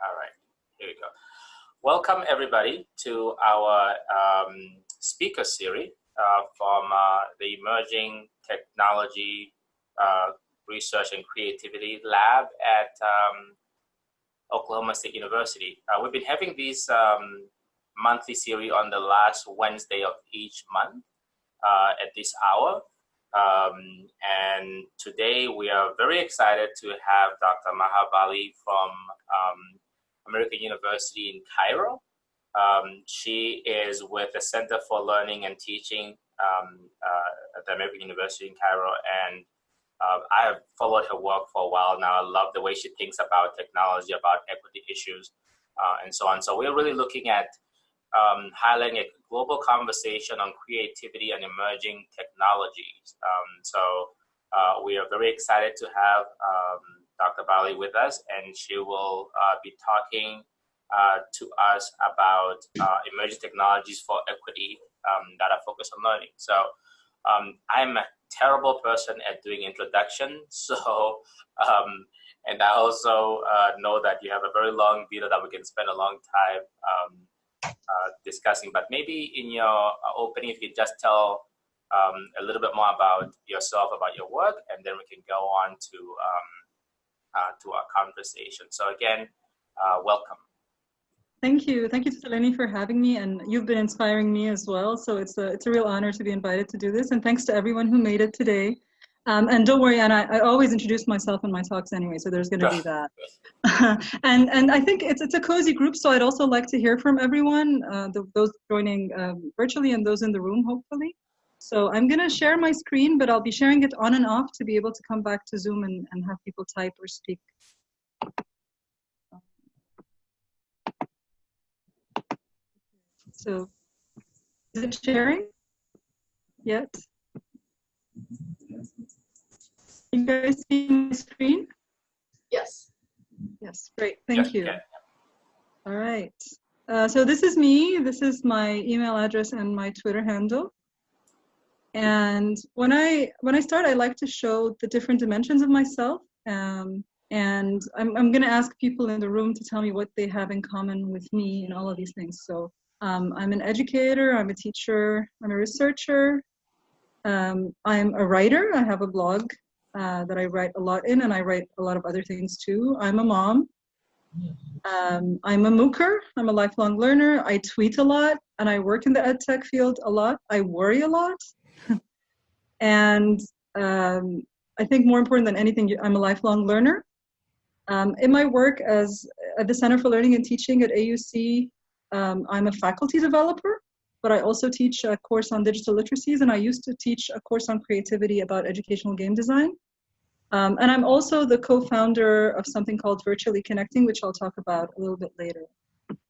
All right, here we go. Welcome everybody to our speaker series from the Emerging Technology Research and Creativity Lab at Oklahoma State University. We've been having these monthly series on the last Wednesday of each month at this hour. And today we are very excited to have Dr. Maha Bali from American University in Cairo. She is with the Center for Learning and Teaching at the American University in Cairo, and I have followed her work for a while now. I love the way she thinks about technology, about equity issues, and so on. So we're really looking at highlighting a global conversation on creativity and emerging technologies. We are very excited to have Dr. Bali with us, and she will be talking to us about emerging technologies for equity that are focused on learning. So I'm a terrible person at doing introduction, so and I also know that you have a very long video that we can spend a long time discussing, but maybe in your opening, if you could just tell a little bit more about yourself, about your work, and then we can go on to our conversation. So again, welcome. Thank you, Seleni, for having me, and you've been inspiring me as well. So it's a real honor to be invited to do this, and thanks to everyone who made it today. And don't worry, and I always introduce myself in my talks anyway, so there's going to be that. and I think it's a cozy group, so I'd also like to hear from everyone, those joining virtually and those in the room, hopefully. So I'm going to share my screen, but I'll be sharing it on and off to be able to come back to Zoom and have people type or speak. So is it sharing yet? You guys see my screen? Yes. Yes, great, thank you. All right, so this is me. This is my email address and my Twitter handle. And when I start, I like to show the different dimensions of myself. And I'm going to ask people in the room to tell me what they have in common with me in all of these things. So I'm an educator, I'm a teacher, I'm a researcher, I'm a writer. I have a blog that I write a lot in, and I write a lot of other things too. I'm a mom. I'm a mooker. I'm a lifelong learner. I tweet a lot, and I work in the ed tech field a lot. I worry a lot. And I think more important than anything, I'm a lifelong learner. In my work at the Center for Learning and Teaching at AUC, I'm a faculty developer, but I also teach a course on digital literacies, and I used to teach a course on creativity about educational game design. And I'm also the co-founder of something called Virtually Connecting, which I'll talk about a little bit later.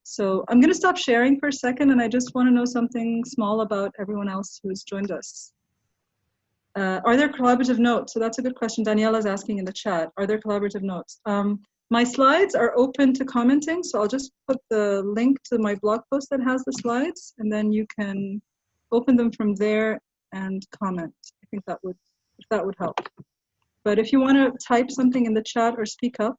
So I'm going to stop sharing for a second, and I just want to know something small about everyone else who's joined us. Are there collaborative notes? So that's a good question. Daniela's asking in the chat, are there collaborative notes? My slides are open to commenting, so I'll just put the link to my blog post that has the slides, and then you can open them from there and comment. I think that would help. But if you want to type something in the chat or speak up.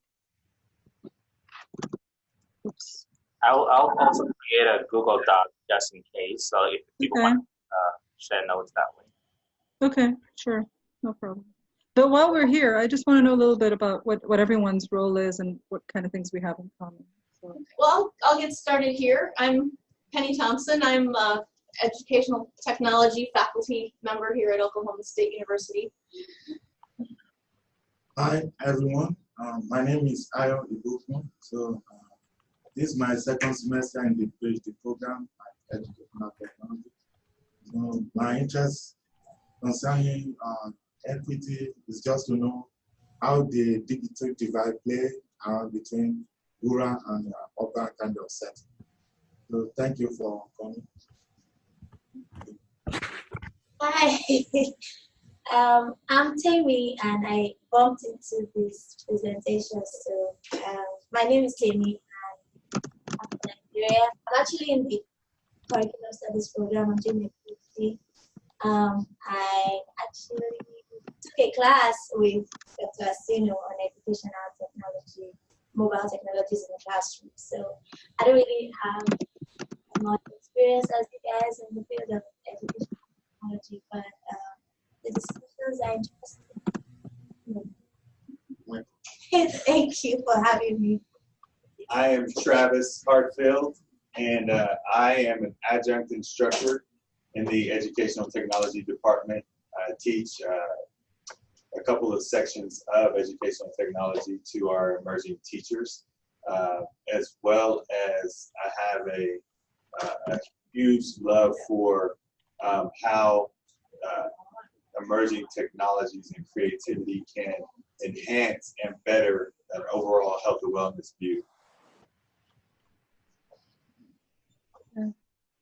Oops. I'll also create a Google Doc just in case, so if people want to share notes that way. Okay, sure, no problem. But while we're here, I just want to know a little bit about what everyone's role is and what kind of things we have in common. So. Well, I'll get started here. I'm Penny Thompson. I'm educational technology faculty member here at Oklahoma State University. Hi, everyone. My name is Ayo Ibufun. So this is my second semester in the PhD program at Educational Technology. So my interest concerning equity is just to know how the digital divide play between rural and urban kind of setting. So thank you for coming. Hi, I'm Tammy, and I bumped into this presentation. So my name is Tammy, and I'm from Nigeria. I'm actually in the curriculum studies program. I'm doing a PhD. I actually took a class with Dr. Asino on educational technology mobile technologies in the classroom. So I don't really have as much experience as you guys in the field of education technology, but the discussions are interesting. Thank you for having me. I am Travis Hartfield, and I am an adjunct instructor in the Educational Technology Department. I teach a couple of sections of educational technology to our emerging teachers, as well as I have a huge love for how emerging technologies and creativity can enhance and better an overall health and wellness view.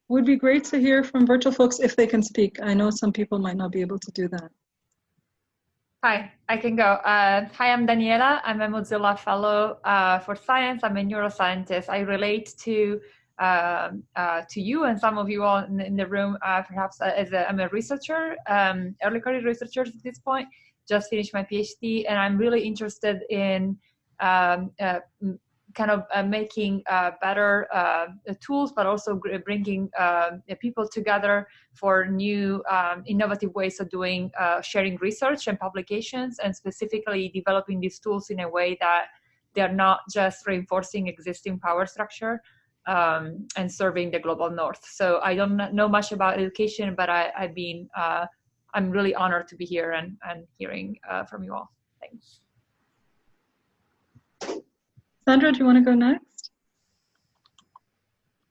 Would be great to hear from virtual folks if they can speak. I know some people might not be able to do that. Hi, I can go. Hi, I'm Daniela. I'm a Mozilla Fellow for Science. I'm a neuroscientist. I relate to you and some of you all in the room, perhaps I'm a researcher, early career researcher at this point. Just finished my PhD, and I'm really interested in making better tools, but also bringing people together for new innovative ways of doing sharing research and publications, and specifically developing these tools in a way that they're not just reinforcing existing power structure and serving the global north. So I don't know much about education, but I'm really honored to be here and hearing from you all. Thanks. Sandra, do you want to go next?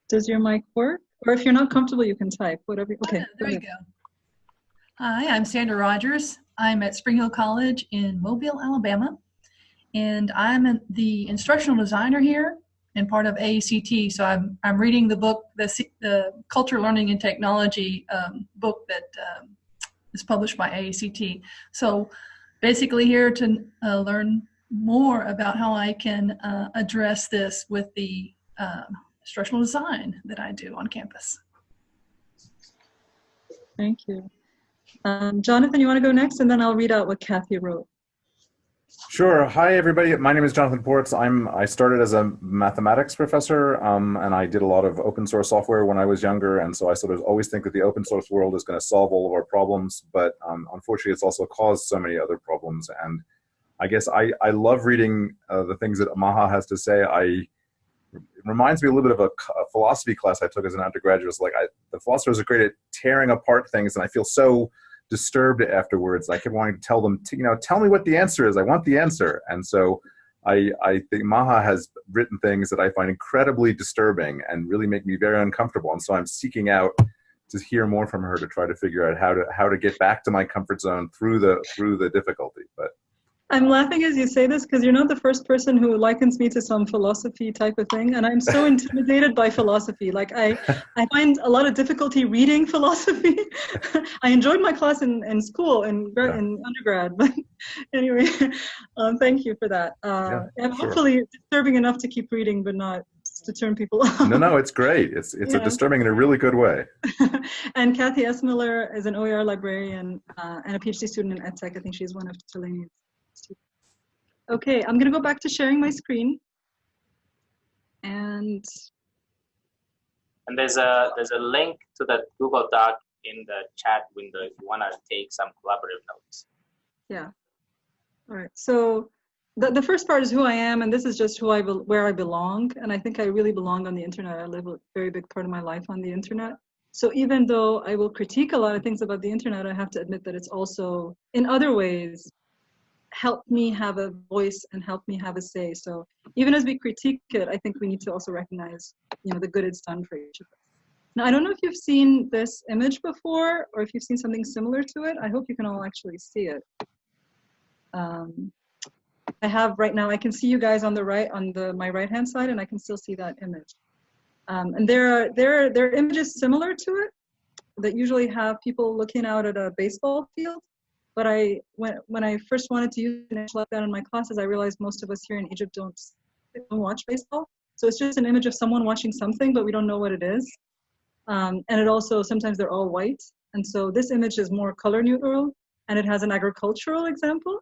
Does your mic work? Or if you're not comfortable, you can type, whatever. Okay. There you go. Hi, I'm Sandra Rogers. I'm at Spring Hill College in Mobile, Alabama. And I'm the instructional designer here and part of AACT. So I'm reading the book, the Culture, Learning, and Technology book that is published by AACT. So basically here to learn more about how I can address this with the instructional design that I do on campus. Thank you. Jonathan, you want to go next, and then I'll read out what Kathy wrote. Sure. Hi, everybody. My name is Jonathan Ports. I started as a mathematics professor, and I did a lot of open source software when I was younger, and so I sort of always think that the open source world is going to solve all of our problems, but unfortunately it's also caused so many other problems. And I guess I love reading the things that Maha has to say. It reminds me a little bit of a philosophy class I took as an undergraduate. It's like the philosophers are great at tearing apart things, and I feel so disturbed afterwards. I kept wanting to tell them, tell me what the answer is. I want the answer. And so I think Maha has written things that I find incredibly disturbing and really make me very uncomfortable. And so I'm seeking out to hear more from her to try to figure out how to get back to my comfort zone through the difficulty. But I'm laughing as you say this because you're not the first person who likens me to some philosophy type of thing, and I'm so intimidated by philosophy. Like I find a lot of difficulty reading philosophy. I enjoyed my class in school in undergrad, but anyway, thank you for that. And hopefully disturbing enough to keep reading, but not to turn people off. No, it's great. It's a disturbing in a really good way. And Kathy S. Miller is an OER librarian and a PhD student in EdTech. I think she's one of Delaney's. Okay, I'm gonna go back to sharing my screen. And there's a link to the Google Doc in the chat window if you wanna take some collaborative notes. Yeah, all right, so the first part is who I am, and this is just where I belong, and I think I really belong on the internet. I live a very big part of my life on the internet. So even though I will critique a lot of things about the internet, I have to admit that it's also, in other ways, helped me have a voice and helped me have a say. So even as we critique it, I think we need to also recognize, the good it's done for each of us. Now, I don't know if you've seen this image before or if you've seen something similar to it. I hope you can all actually see it. I have right now, I can see you guys on the right, my right-hand side, and I can still see that image. And there are images similar to it that usually have people looking out at a baseball field. But when I first wanted to use an image like that in my classes, I realized most of us here in Egypt don't watch baseball. So it's just an image of someone watching something, but we don't know what it is. And it also, sometimes they're all white. And so this image is more color neutral, and it has an agricultural example.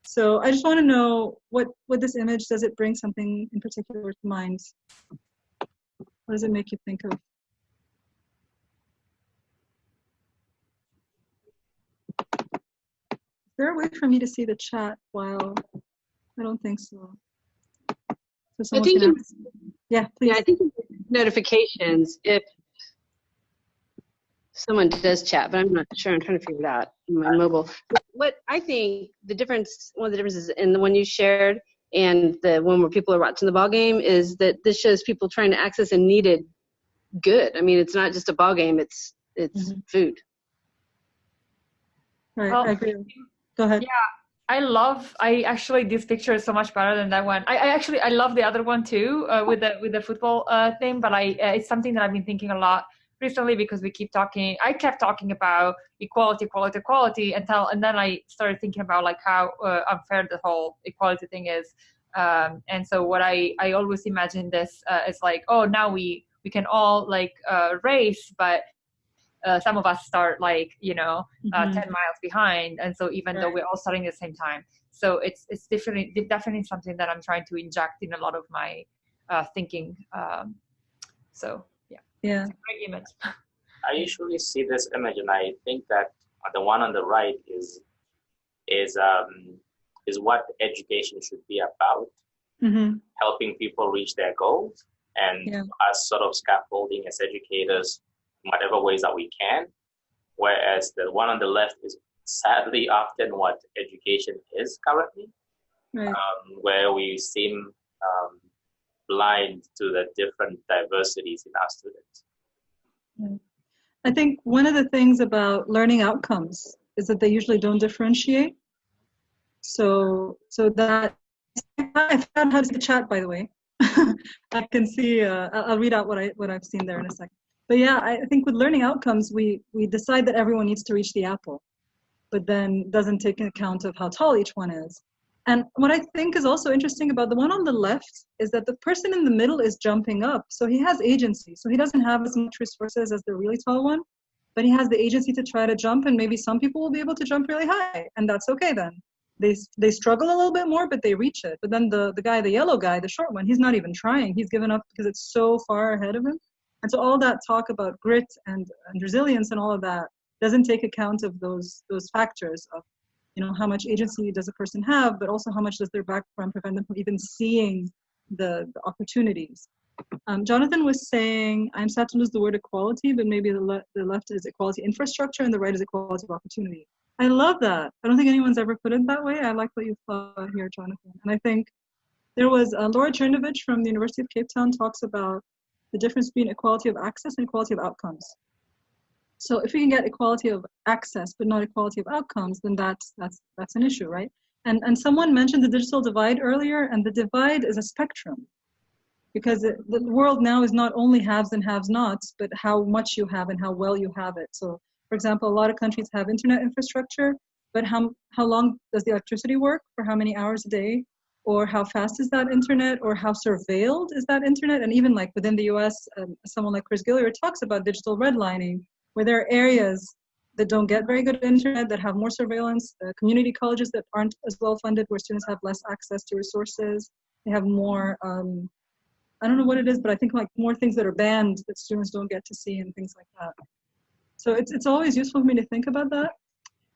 So I just want to know what this image, does it bring something in particular to mind? What does it make you think of? Is there a way for me to see the chat while? I don't think so. So someone can ask. Yeah, please. Yeah, I think notifications if someone does chat, but I'm not sure. I'm trying to figure it out in my mobile. What I think the difference, one of the differences in the one you shared and the one where people are watching the ball game is that this shows people trying to access a needed good. I mean, it's not just a ball game; it's food. Right, I agree. Go ahead. Yeah, I actually, this picture is so much better than that one. I love the other one too, with the football thing, but it's something that I've been thinking a lot recently because I kept talking about equality, and then I started thinking about like how unfair the whole equality thing is. And so what I always imagine this is like, oh, now we can all like race, but some of us start like 10 miles behind, and so even though we're all starting at the same time, so it's definitely something that I'm trying to inject in a lot of my thinking. So yeah, it's a great image. I usually see this image, and I think that the one on the right is what education should be about, helping people reach their goals, and us sort of scaffolding as educators in whatever ways that we can. Whereas the one on the left is sadly often what education is currently, where we seem blind to the different diversities in our students. I think one of the things about learning outcomes is that they usually don't differentiate. So that, I found how to see the chat, by the way. I can see, I'll read out what I've seen there in a second. But yeah, I think with learning outcomes, we decide that everyone needs to reach the apple, but then doesn't take into account of how tall each one is. And what I think is also interesting about the one on the left is that the person in the middle is jumping up. So he has agency. So he doesn't have as much resources as the really tall one, but he has the agency to try to jump, and maybe some people will be able to jump really high, and that's okay then. They struggle a little bit more, but they reach it. But then the guy, the yellow guy, the short one, he's not even trying. He's given up because it's so far ahead of him. And so all that talk about grit and resilience and all of that doesn't take account of those factors of, how much agency does a person have, but also how much does their background prevent them from even seeing the opportunities. Jonathan was saying, I'm sad to lose the word equality, but maybe the left is equality infrastructure and the right is equality of opportunity. I love that. I don't think anyone's ever put it that way. I like what you thought here, Jonathan. And I think there was Laura Chernovich from the University of Cape Town talks about the difference between equality of access and equality of outcomes. So if we can get equality of access but not equality of outcomes, then that's an issue, right? And someone mentioned the digital divide earlier, and the divide is a spectrum, because the world now is not only haves and have-nots, but how much you have and how well you have it. So, for example, a lot of countries have internet infrastructure, but how long does the electricity work for how many hours a day? Or how fast is that internet, or how surveilled is that internet? And even like within the US, someone like Chris Gilliard talks about digital redlining, where there are areas that don't get very good internet, that have more surveillance, community colleges that aren't as well funded, where students have less access to resources. They have more, I don't know what it is, but I think like more things that are banned that students don't get to see and things like that. So it's always useful for me to think about that.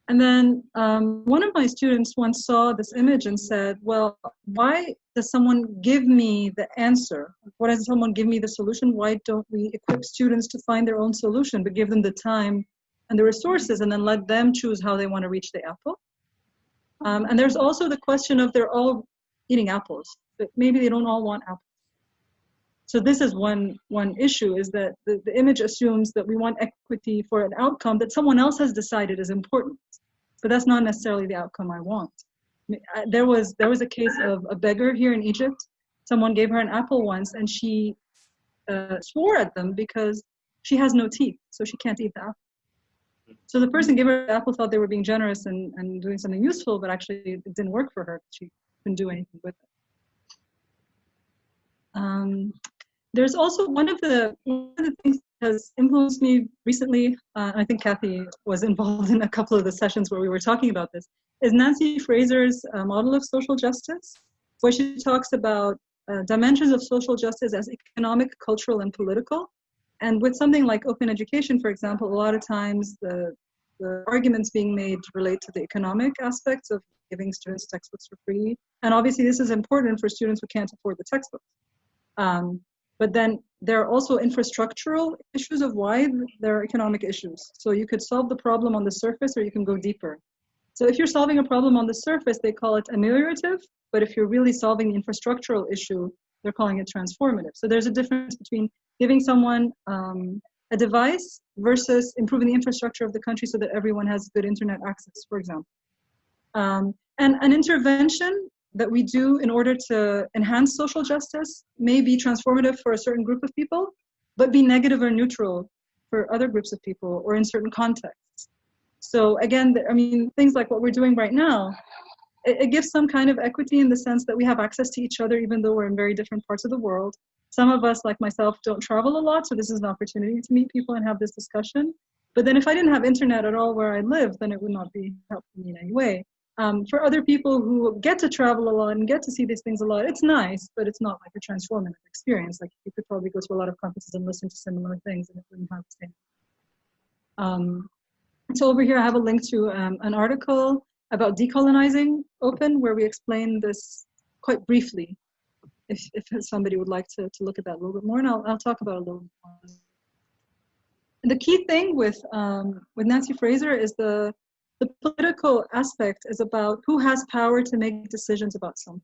And then one of my students once saw this image and said, well, why does someone give me the answer? Why does someone give me the solution? Why don't we equip students to find their own solution, but give them the time and the resources and then let them choose how they want to reach the apple? And there's also the question of they're all eating apples, but maybe they don't all want apples. So this is one issue, is that the image assumes that we want equity for an outcome that someone else has decided is important, but that's not necessarily the outcome I want. There was a case of a beggar here in Egypt. Someone gave her an apple once, and she swore at them because she has no teeth, so she can't eat the apple. So the person gave her the apple, thought they were being generous and doing something useful, but actually it didn't work for her. She couldn't do anything with it. There's also one of the things has influenced me recently, I think Kathy was involved in a couple of the sessions where we were talking about this, is Nancy Fraser's model of social justice, where she talks about dimensions of social justice as economic, cultural, and political. And with something like open education, for example, a lot of times the arguments being made relate to the economic aspects of giving students textbooks for free. And obviously this is important for students who can't afford the textbooks. But then there are also infrastructural issues of why there are economic issues. So you could solve the problem on the surface or you can go deeper. So if you're solving a problem on the surface, they call it ameliorative. But if you're really solving the infrastructural issue, they're calling it transformative. So there's a difference between giving someone a device versus improving the infrastructure of the country so that everyone has good internet access, for example. And an intervention that we do in order to enhance social justice may be transformative for a certain group of people, but be negative or neutral for other groups of people or in certain contexts. So again, I mean, things like what we're doing right now, it gives some kind of equity in the sense that we have access to each other even though we're in very different parts of the world. Some of us, like myself, don't travel a lot, so this is an opportunity to meet people and have this discussion. But then if I didn't have internet at all where I live, then it would not be helpful me in any way. For other people who get to travel a lot and get to see these things a lot, it's nice, but it's not like a transformative experience. Like you could probably go to a lot of conferences and listen to similar things and it wouldn't have the same. So over here I have a link to an article about decolonizing open, where we explain this quite briefly, if somebody would like to look at that a little bit more, and I'll talk about it a little bit more. And the key thing with Nancy Fraser is the political aspect is about who has power to make decisions about something.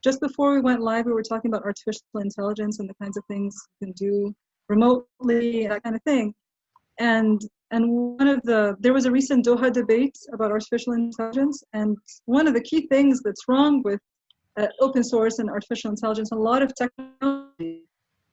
Just before we went live, we were talking about artificial intelligence and the kinds of things you can do remotely, that kind of thing. And there was a recent Doha debate about artificial intelligence, and one of the key things that's wrong with open source and artificial intelligence, a lot of technology,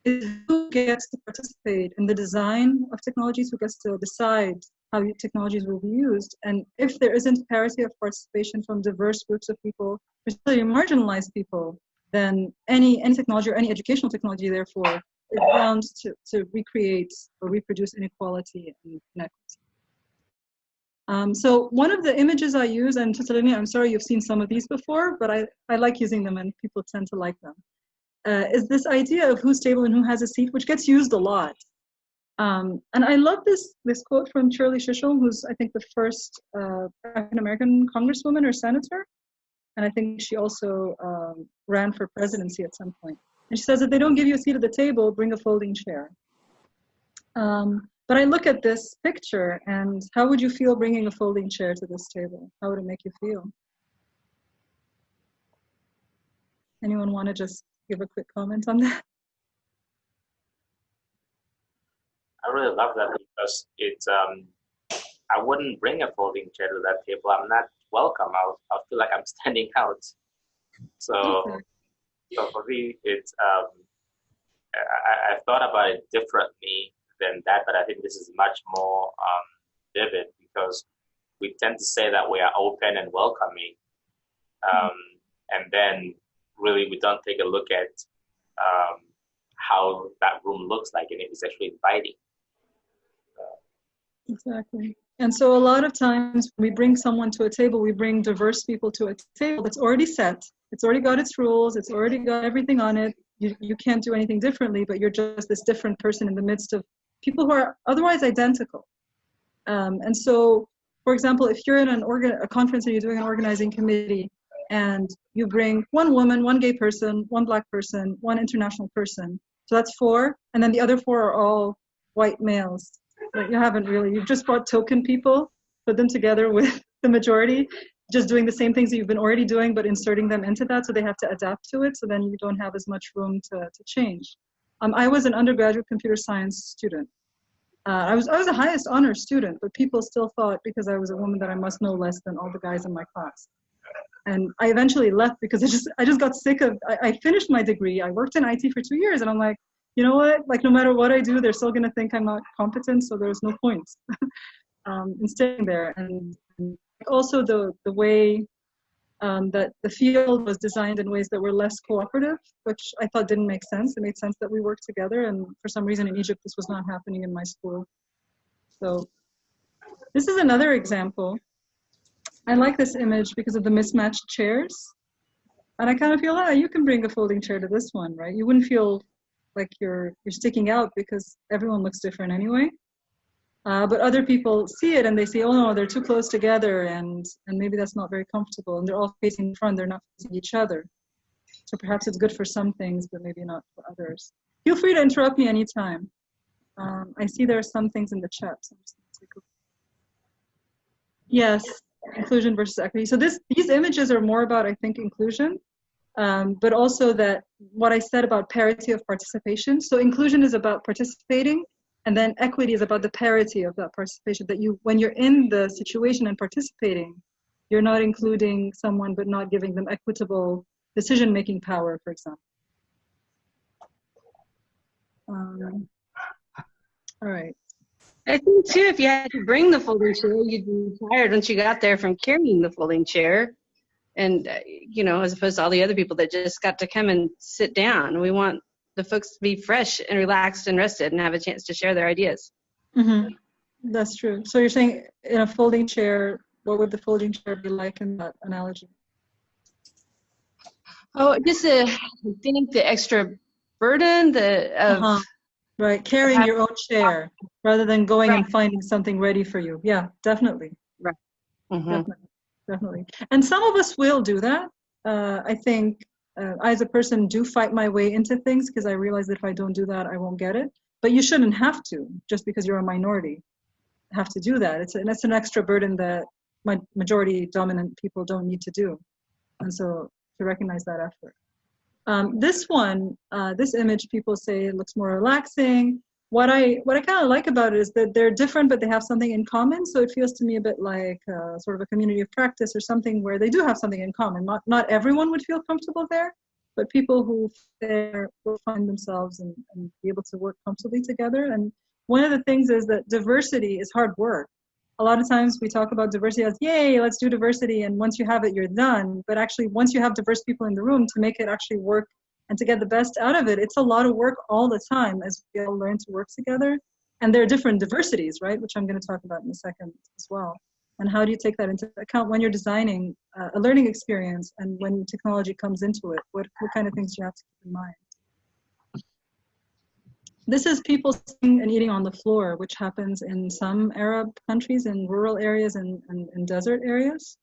is who gets to participate in the design of technologies, who gets to decide how technologies will be used. And if there isn't parity of participation from diverse groups of people, particularly marginalized people, then any technology or any educational technology, therefore, is bound to recreate or reproduce inequality and inequity. So one of the images I use, and Tutalini, I'm sorry you've seen some of these before, but I like using them and people tend to like them, is this idea of who's stable and who has a seat, which gets used a lot. And I love this quote from Shirley Shishel, who's I think the first African-American congresswoman or senator. And I think she also ran for presidency at some point. And she says, if they don't give you a seat at the table, bring a folding chair. But I look at this picture and how would you feel bringing a folding chair to this table? How would it make you feel? Anyone want to just give a quick comment on that? I really love that because it's, I wouldn't bring a folding chair to that table. I'm not welcome. I'll feel like I'm standing out. So, so for me, it's, I thought about it differently than that, but I think this is much more vivid because we tend to say that we are open and welcoming. And then really we don't take a look at how that room looks like and if it's actually inviting. Exactly. And so a lot of times when we bring someone to a table, we bring diverse people to a table that's already set. It's already got its rules. It's already got everything on it. You can't do anything differently, but you're just this different person in the midst of people who are otherwise identical. And so, for example, if you're in a conference and you're doing an organizing committee and you bring one woman, one gay person, one black person, one international person, so that's 4, and then the other 4 are all white males. But you haven't really, you've just brought token people, put them together with the majority, just doing the same things that you've been already doing, but inserting them into that so they have to adapt to it, so then you don't have as much room to change. I was an undergraduate computer science student. I was the highest honor student, but people still thought because I was a woman that I must know less than all the guys in my class. And I eventually left because I just got sick of, I finished my degree, I worked in IT for 2 years, and I'm like, you know what, like no matter what I do, they're still gonna think I'm not competent, so there's no point in staying there. And also the way that the field was designed in ways that were less cooperative, which I thought didn't make sense. It made sense that we work together, and for some reason in Egypt, this was not happening in my school. So this is another example. I like this image because of the mismatched chairs. And I kind of feel, you can bring a folding chair to this one, right? You wouldn't feel like you're sticking out because everyone looks different anyway. But other people see it and they say, oh no, they're too close together, and maybe that's not very comfortable. And they're all facing in front, they're not facing each other. So perhaps it's good for some things, but maybe not for others. Feel free to interrupt me anytime. I see there are some things in the chat. So I'm just gonna take a... Yes, inclusion versus equity. So these images are more about, I think, inclusion, but also that what I said about parity of participation. So inclusion is about participating, and then equity is about the parity of that participation, that when you're in the situation and participating, you're not including someone but not giving them equitable decision-making power, for example. All right. I think too, if you had to bring the folding chair, you'd be tired once you got there from carrying the folding chair. And, as opposed to all the other people that just got to come and sit down. We want the folks to be fresh and relaxed and rested and have a chance to share their ideas. Mm-hmm. That's true. So you're saying in a folding chair, what would the folding chair be like in that analogy? Oh, just I think the extra burden, right, carrying your own chair rather than going and finding something ready for you. Yeah, definitely. Right. Mm-hmm. Definitely. And some of us will do that. I think I, as a person, do fight my way into things because I realize that if I don't do that, I won't get it. But you shouldn't have to, just because you're a minority, have to do that. It's an extra burden that majority dominant people don't need to do. And so to recognize that effort. This one, this image, people say it looks more relaxing. What I kind of like about it is that they're different, but they have something in common. So it feels to me a bit like sort of a community of practice or something where they do have something in common. Not everyone would feel comfortable there, but people who there will find themselves and be able to work comfortably together. And one of the things is that diversity is hard work. A lot of times we talk about diversity as, yay, let's do diversity, and once you have it, you're done. But actually, once you have diverse people in the room, to make it actually work and to get the best out of it, it's a lot of work all the time as we all learn to work together. And there are different diversities, right, which I'm going to talk about in a second as well. And how do you take that into account when you're designing a learning experience and when technology comes into it? What kind of things do you have to keep in mind? This is people sitting and eating on the floor, which happens in some Arab countries, in rural areas and desert areas.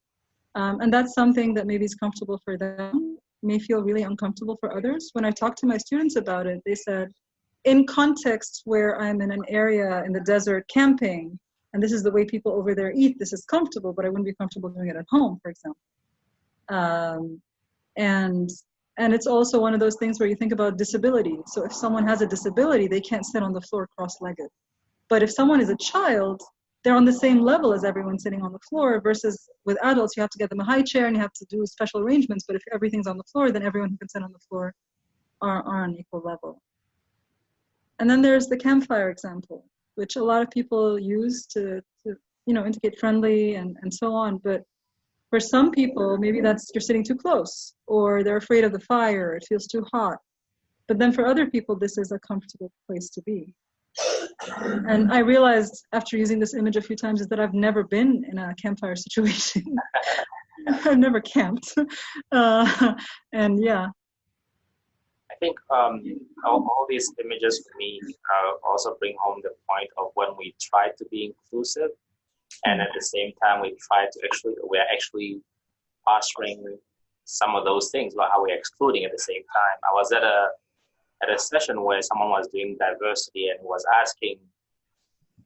And that's something that maybe is comfortable for them, may feel really uncomfortable for others. When I talked to my students about it, they said, in contexts where I'm in an area in the desert camping, and this is the way people over there eat, this is comfortable, but I wouldn't be comfortable doing it at home, for example. And it's also one of those things where you think about disability. So if someone has a disability, they can't sit on the floor cross-legged. But if someone is a child, they're on the same level as everyone sitting on the floor, versus with adults, you have to get them a high chair and you have to do special arrangements. But if everything's on the floor, then everyone who can sit on the floor are on equal level. And then there's the campfire example, which a lot of people use to indicate friendly and so on. But for some people, maybe that's you're sitting too close, or they're afraid of the fire, it feels too hot. But then for other people, this is a comfortable place to be. And I realized after using this image a few times is that I've never been in a campfire situation. I've never camped. And yeah. I think all these images for me also bring home the point of when we try to be inclusive, and at the same time we're actually fostering some of those things, but how we're excluding at the same time. I was at a session where someone was doing diversity and was asking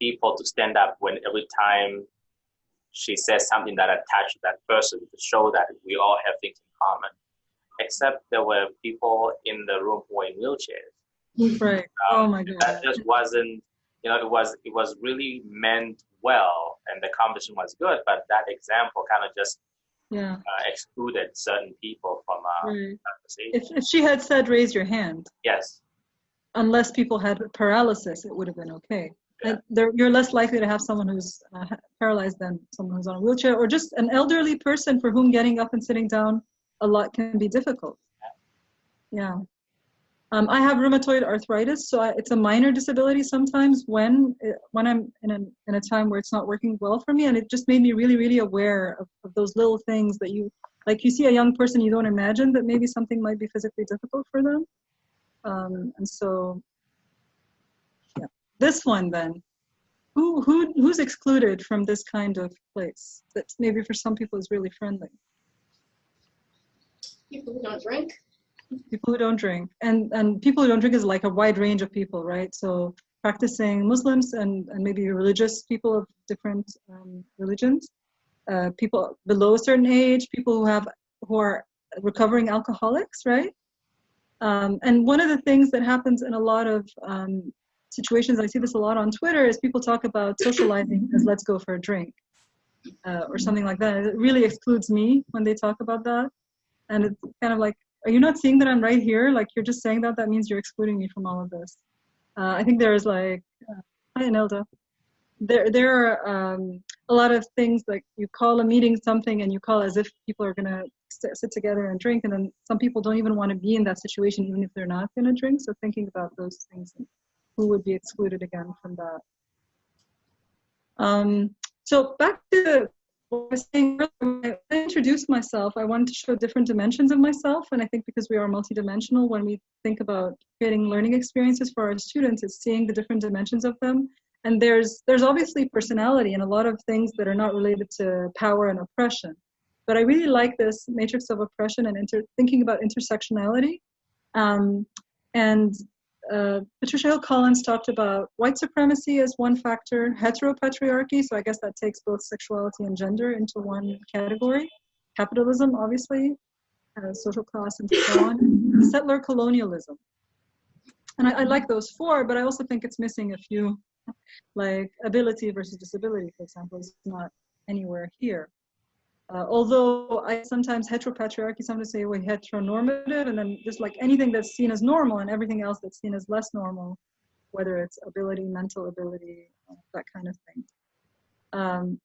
people to stand up when every time she says something that attached that person to show that we all have things in common. Except there were people in the room who were in wheelchairs. Right. Oh my God. That just wasn't, it was really meant well, and the conversation was good, but that example kind of just excluded certain people from conversation. If she had said, raise your hand. Yes. Unless people had paralysis, it would have been okay. You're less likely to have someone who's paralyzed than someone who's on a wheelchair, or just an elderly person for whom getting up and sitting down a lot can be difficult. Yeah. I have rheumatoid arthritis, so it's a minor disability sometimes when I'm in a time where it's not working well for me, and it just made me really, really aware of those little things that you see a young person, you don't imagine that maybe something might be physically difficult for them. And so, yeah. This one then, who's excluded from this kind of place that maybe for some people is really friendly? People who don't drink. People who don't drink, and people who don't drink is like a wide range of people, right? So practicing Muslims and maybe religious people of different religions, people below a certain age, people who are recovering alcoholics, right? And one of the things that happens in a lot of situations, I see this a lot on Twitter, is people talk about socializing as let's go for a drink or something like that. It really excludes me when they talk about that, and it's kind of like, are you not seeing that I'm right here? Like, you're just saying that means you're excluding me from all of this. I think there's like, hi Anelda. There are a lot of things like you call a meeting something and you call as if people are gonna sit together and drink, and then some people don't even want to be in that situation even if they're not gonna drink. So thinking about those things and who would be excluded again from that. So back to what I was saying earlier, when I introduced myself, I wanted to show different dimensions of myself, and I think because we are multidimensional, when we think about creating learning experiences for our students, it's seeing the different dimensions of them. And there's obviously personality and a lot of things that are not related to power and oppression. But I really like this matrix of oppression and thinking about intersectionality. Patricia Hill Collins talked about white supremacy as one factor, heteropatriarchy, so I guess that takes both sexuality and gender into one category, capitalism, obviously, social class, and so on, settler colonialism. And I like those four, but I also think it's missing a few, like ability versus disability, for example, is not anywhere here. Although I sometimes heteropatriarchy, sometimes say we're heteronormative, and then just like anything that's seen as normal and everything else that's seen as less normal, whether it's ability, mental ability, that kind of thing.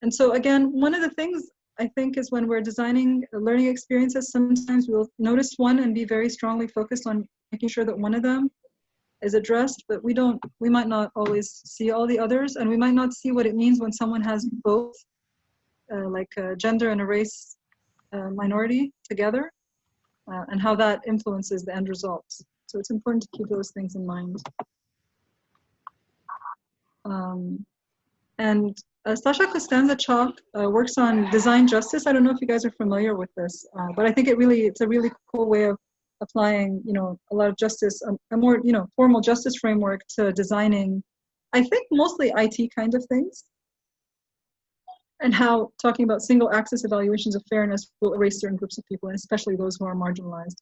And so again, one of the things I think is when we're designing learning experiences, sometimes we'll notice one and be very strongly focused on making sure that one of them is addressed, but we might not always see all the others, and we might not see what it means when someone has both like a gender and a race minority together, and how that influences the end results. So it's important to keep those things in mind. Sasha Costanza-Chalk works on design justice. I don't know if you guys are familiar with this, but I think it's a really cool way of applying, a lot of justice, a more, formal justice framework to designing, I think mostly IT kind of things, and how talking about single access evaluations of fairness will erase certain groups of people, and especially those who are marginalized.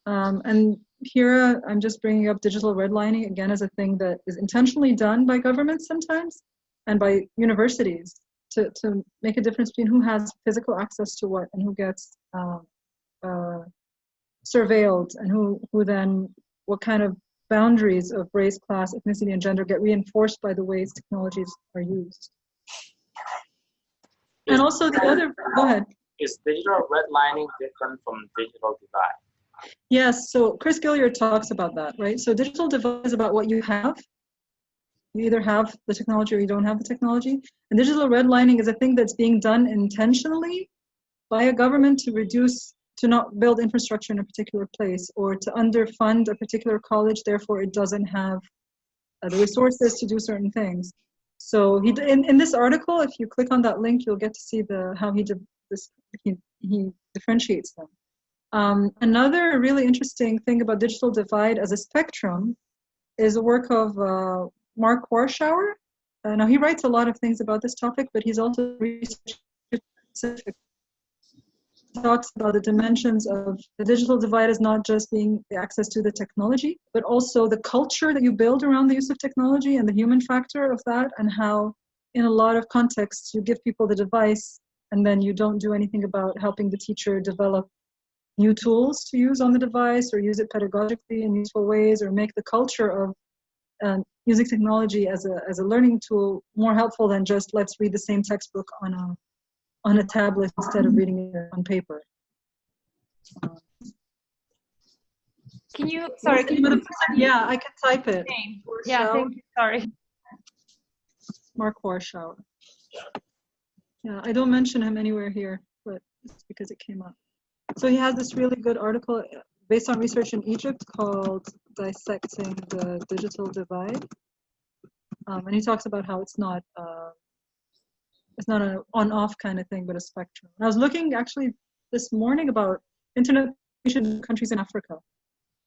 And here I'm just bringing up digital redlining again as a thing that is intentionally done by governments sometimes and by universities to make a difference between who has physical access to what and who gets surveilled, and who then, what kind of boundaries of race, class, ethnicity, and gender get reinforced by the ways technologies are used. And also the other, go ahead. Is digital redlining different from digital divide? Yes, so Chris Gilliard talks about that, right? So digital divide is about what you have. You either have the technology or you don't have the technology. And digital redlining is a thing that's being done intentionally by a government to not build infrastructure in a particular place, or to underfund a particular college, therefore it doesn't have the resources to do certain things. So in this article, if you click on that link, you'll get to see how he differentiates them. Another really interesting thing about digital divide as a spectrum is a work of Mark Warschauer. Now he writes a lot of things about this topic, but he's also research specific. Talks about the dimensions of the digital divide as not just being the access to the technology, but also the culture that you build around the use of technology and the human factor of that, and how in a lot of contexts you give people the device and then you don't do anything about helping the teacher develop new tools to use on the device, or use it pedagogically in useful ways, or make the culture of using technology as a learning tool more helpful than just let's read the same textbook on a tablet instead of reading it on paper. Can you, sorry, can you, yeah, I can type it. Yeah, thank you, sorry. Mark Warschauer. Yeah, I don't mention him anywhere here, but it's because it came up. So he has this really good article based on research in Egypt called Dissecting the Digital Divide. And he talks about how it's not an on-off kind of thing, but a spectrum. And I was looking actually this morning about internet in countries in Africa,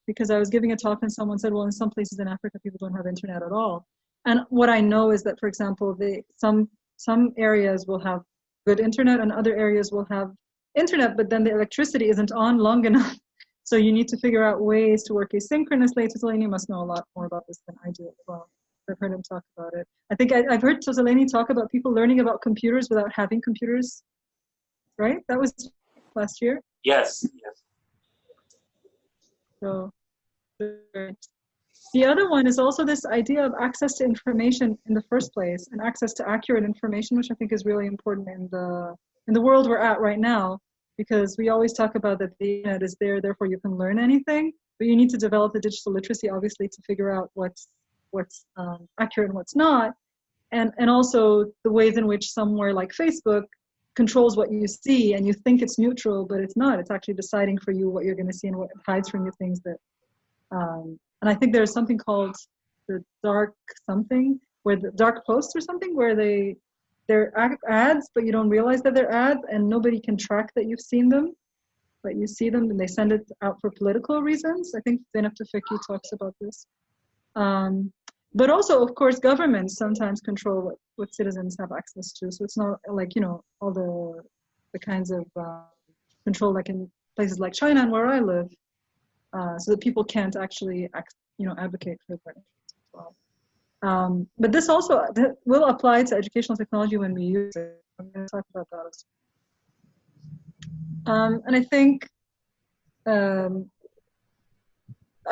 because I was giving a talk and someone said, well, in some places in Africa, people don't have internet at all. And what I know is that, for example, some areas will have good internet and other areas will have internet, but then the electricity isn't on long enough. So you need to figure out ways to work asynchronously. Tosaleni must know a lot more about this than I do as well. I've heard him talk about it. I think I've heard Tosaleni talk about people learning about computers without having computers, right? That was last year? Yes, yes. So, the other one is also this idea of access to information in the first place, and access to accurate information, which I think is really important in the world we're at right now, because we always talk about that the internet is there, therefore you can learn anything, but you need to develop the digital literacy, obviously, to figure out what's accurate and what's not, and also the ways in which somewhere like Facebook controls what you see, and you think it's neutral, but it's not. It's actually deciding for you what you're going to see and what hides from you things that. And I think there's something called the dark something, where the dark posts or something, where they're ads, but you don't realize that they're ads, and nobody can track that you've seen them, but you see them and they send it out for political reasons. I think Zainab Tufekci talks about this. But also, of course, governments sometimes control what citizens have access to. So it's not like, all the kinds of control like in places like China and where I live, so that people can't actually, advocate for their interests as well. But this also will apply to educational technology when we use it. I'm going to talk about that as well. And I think, I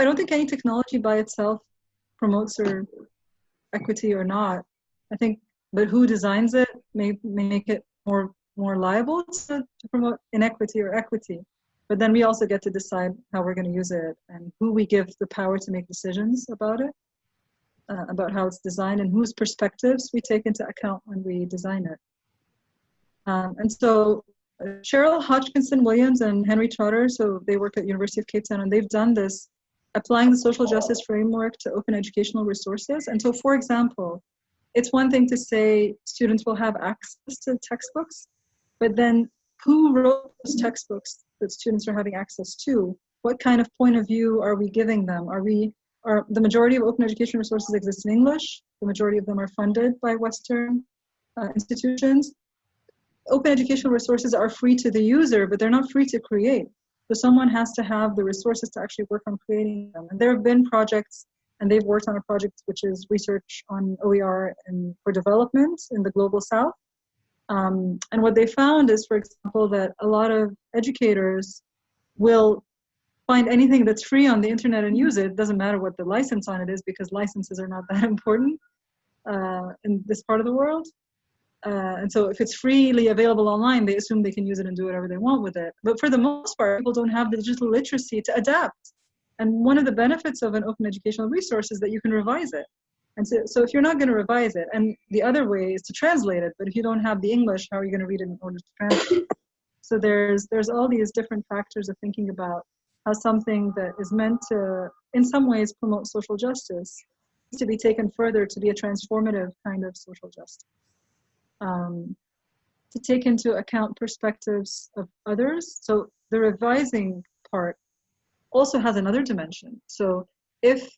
don't think any technology by itself promotes or equity or not. I think, but who designs it may make it more liable to promote inequity or equity. But then we also get to decide how we're going to use it and who we give the power to make decisions about it, about how it's designed, and whose perspectives we take into account when we design it. And so Cheryl Hodgkinson Williams and Henry Trotter, so they work at University of Cape Town, and they've done this, applying the social justice framework to open educational resources. And so, for example, it's one thing to say students will have access to textbooks, but then who wrote those textbooks that students are having access to? What kind of point of view are we giving them? The majority of open education resources exist in English. The majority of them are funded by Western institutions. Open educational resources are free to the user, but they're not free to create. So someone has to have the resources to actually work on creating them. And there have been projects, and they've worked on a project which is research on OER and for development in the global south. And what they found is, for example, that a lot of educators will find anything that's free on the internet and use it. It doesn't matter what the license on it is, because licenses are not that important in this part of the world. And so if it's freely available online, they assume they can use it and do whatever they want with it. But for the most part, people don't have the digital literacy to adapt. And one of the benefits of an open educational resource is that you can revise it. And so if you're not going to revise it, and the other way is to translate it, but if you don't have the English, how are you going to read it in order to translate it? So there's all these different factors of thinking about how something that is meant to, in some ways, promote social justice needs to be taken further to be a transformative kind of social justice. To take into account perspectives of others. So the revising part also has another dimension. So if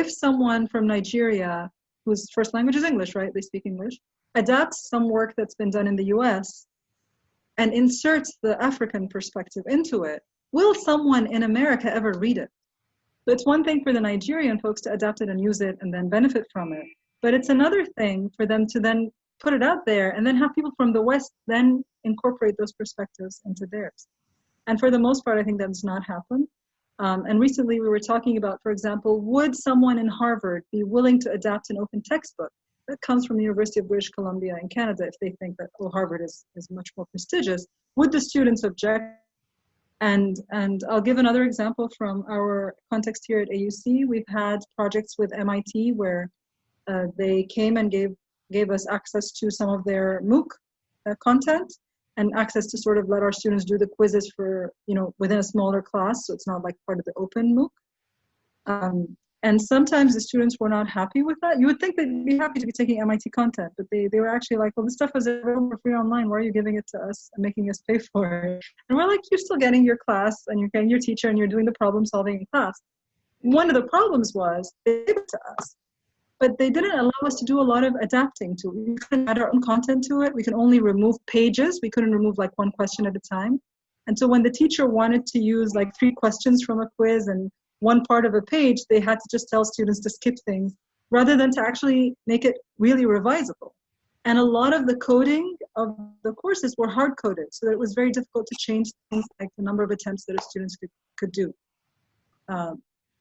someone from Nigeria, whose first language is English, right? They speak English, adapts some work that's been done in the US and inserts the African perspective into it, will someone in America ever read it? So it's one thing for the Nigerian folks to adapt it and use it and then benefit from it. But it's another thing for them to then put it out there and then have people from the West then incorporate those perspectives into theirs. And for the most part, I think that does not happen. And recently we were talking about, for example, would someone in Harvard be willing to adapt an open textbook that comes from the University of British Columbia in Canada if they think that, oh, Harvard is much more prestigious? Would the students object? And I'll give another example from our context here at AUC. We've had projects with MIT where they came and gave us access to some of their MOOC content and access to sort of let our students do the quizzes for, within a smaller class, so it's not like part of the open MOOC. And sometimes the students were not happy with that. You would think they'd be happy to be taking MIT content, but they were actually like, well, this stuff is available for free online. Why are you giving it to us and making us pay for it? And we're like, you're still getting your class and you're getting your teacher and you're doing the problem solving in class. One of the problems was they gave it to us, but they didn't allow us to do a lot of adapting to it. We couldn't add our own content to it. We could only remove pages. We couldn't remove like one question at a time. And so when the teacher wanted to use like 3 questions from a quiz and one part of a page, they had to just tell students to skip things rather than to actually make it really revisable. And a lot of the coding of the courses were hard coded, so that it was very difficult to change things like the number of attempts that a student could do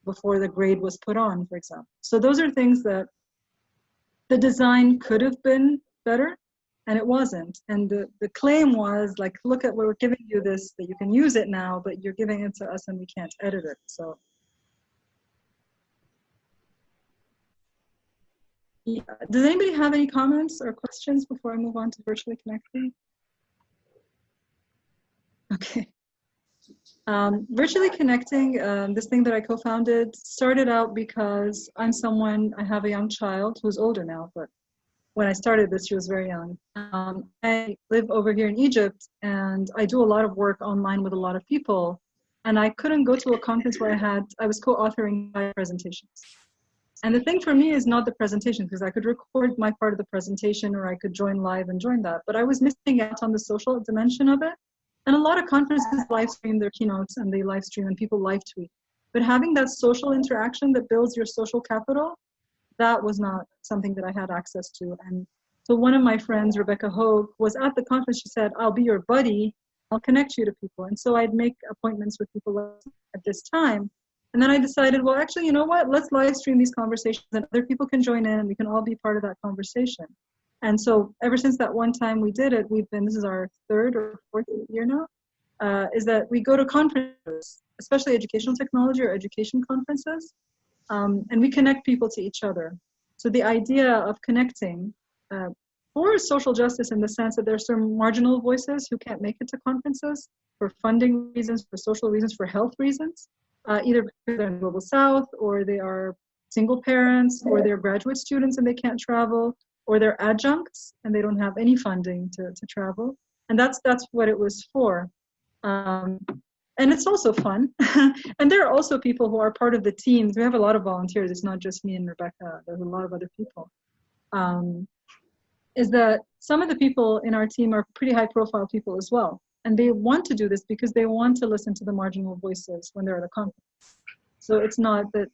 before the grade was put on, for example. So those are things that the design could have been better, and it wasn't. And the claim was like, look at, we're giving you this, that you can use it now, but you're giving it to us and we can't edit it. So yeah. Does anybody have any comments or questions before I move on to virtually connecting? Okay. Virtually connecting, this thing that I co-founded, started out because I have a young child who's older now, but when I started this, she was very young. I live over here in Egypt, and I do a lot of work online with a lot of people, and I couldn't go to a conference where I was co-authoring 5 presentations. And the thing for me is not the presentation, because I could record my part of the presentation or I could join live and join that, but I was missing out on the social dimension of it. And a lot of conferences live stream their keynotes and they live stream and people live tweet. But having that social interaction that builds your social capital, that was not something that I had access to. And so one of my friends, Rebecca Hogue, was at the conference. She said, I'll be your buddy. I'll connect you to people. And so I'd make appointments with people at this time. And then I decided, well, actually, you know what? Let's live stream these conversations and other people can join in and we can all be part of that conversation. And so ever since that one time we did it, this is our 3rd or 4th year now, is that we go to conferences, especially educational technology or education conferences, and we connect people to each other. So the idea of connecting for social justice in the sense that there's some marginal voices who can't make it to conferences for funding reasons, for social reasons, for health reasons, either because they're in the Global South or they are single parents or they're graduate students and they can't travel, or they're adjuncts and they don't have any funding to travel. And that's what it was for. And it's also fun. And there are also people who are part of the teams. We have a lot of volunteers. It's not just me and Rebecca. There's a lot of other people. Is that some of the people in our team are pretty high profile people as well. And they want to do this because they want to listen to the marginal voices when they're at a conference. So it's not that